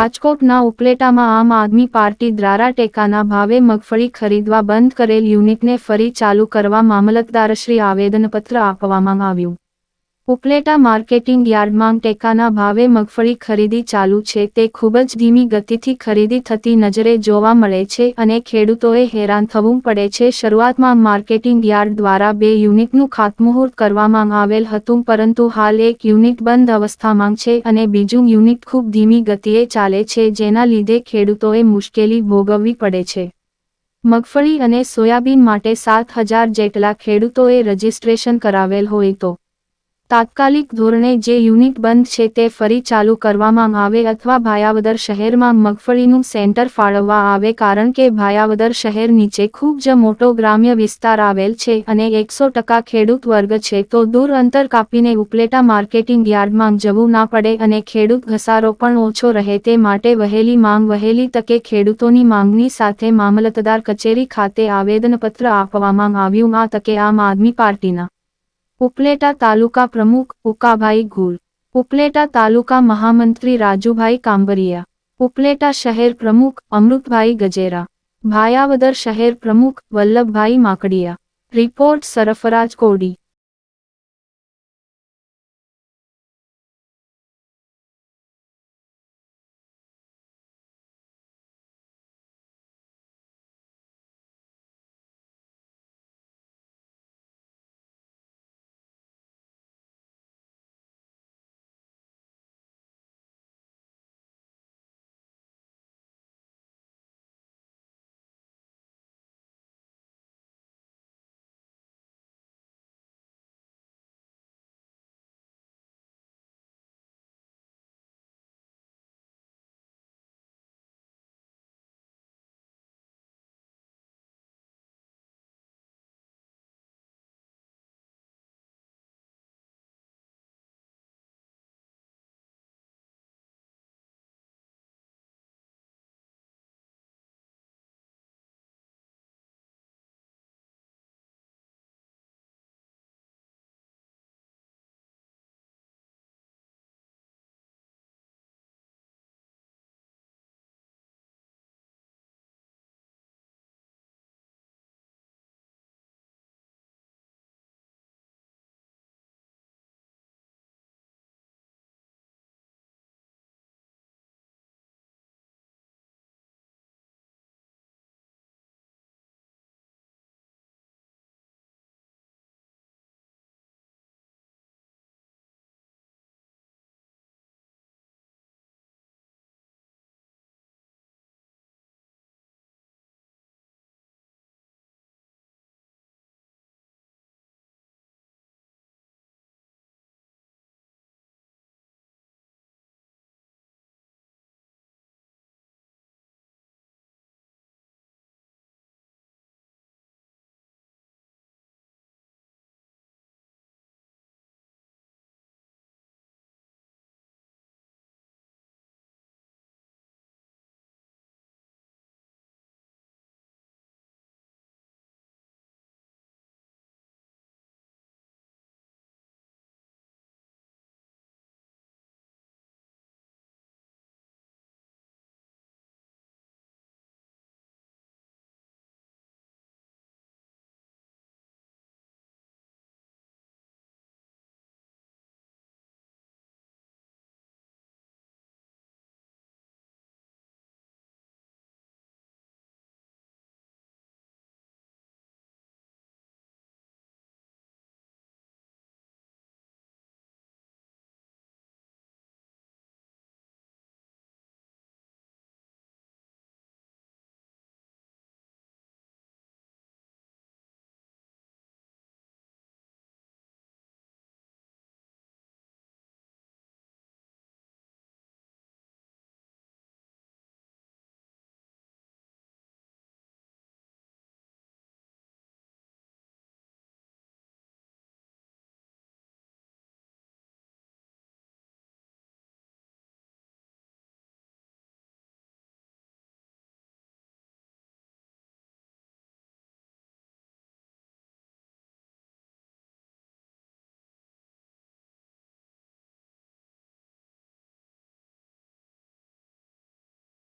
રાજકોટના ઉપલેટામાં આમ આદમી પાર્ટી દ્વારા ટેકાના ભાવે મગફળી ખરીદવા બંધ કરેલ યુનિટને ફરી ચાલુ કરવા મામલતદારશ્રી આવેદનપત્ર આપવામાં આવ્યું। ઉપલેટા માર્કેટિંગ યાર્ડમાં ટેકાના ભાવે મગફળી ખરીદી ચાલુ છે તે ખૂબ જ ધીમી ગતિથી ખરીદી થતી નજરે જોવા મળે છે અને ખેડૂતોએ હેરાન થવું પડે છે। શરૂઆતમાં માર્કેટિંગ યાર્ડ દ્વારા 2 યુનિટનું ખાતમુહૂર્ત કરવામાં આવેલ હતું, પરંતુ હાલ 1 યુનિટ બંધ અવસ્થામાં છે અને બીજું યુનિટ ખૂબ ધીમી ગતિએ ચાલે છે, જેના લીધે ખેડૂતોએ મુશ્કેલી ભોગવવી પડે છે। મગફળી અને સોયાબીન માટે 7000 જેટલા ખેડૂતોએ રજીસ્ટ્રેશન કરાવેલ હોય તો તાત્કાલિક ધોરણે જે યુનિટ બંધ છે તે ફરી ચાલુ કરવામાં આવે અથવા ભાયાવદર શહેરમાં મગફળીનું સેન્ટર ફાળવવા આવે, કારણ કે ભાયાવદર શહેર નીચે ખૂબ જ મોટો ગ્રામ્ય વિસ્તાર આવેલ છે અને 100% ખેડૂત વર્ગ છે, તો દૂર અંતર કાપીને ઉપલેટા માર્કેટિંગ યાર્ડમાં જવું ના પડે અને ખેડૂત ઘસારો પણ ઓછો રહે, તે માટે વહેલી તકે ખેડૂતોની માંગણી સાથે મામલતદાર કચેરી ખાતે આવેદનપત્ર આપવામાં આવ્યું। આ તકે આમ આદમી પાર્ટીના ઉપલેટા તાલુકા પ્રમુખ ઉકાભાઈ ગુલ, ઉપલેટા તાલુકા મહામંત્રી રાજુભાઈ કાંબરિયા, ઉપલેટા શહેર પ્રમુખ અમૃતભાઈ ગજેરા, ભાયાવદર શહેર પ્રમુખ વલ્લભભાઈ માકડિયા। રિપોર્ટ સરફરાજ કોડી।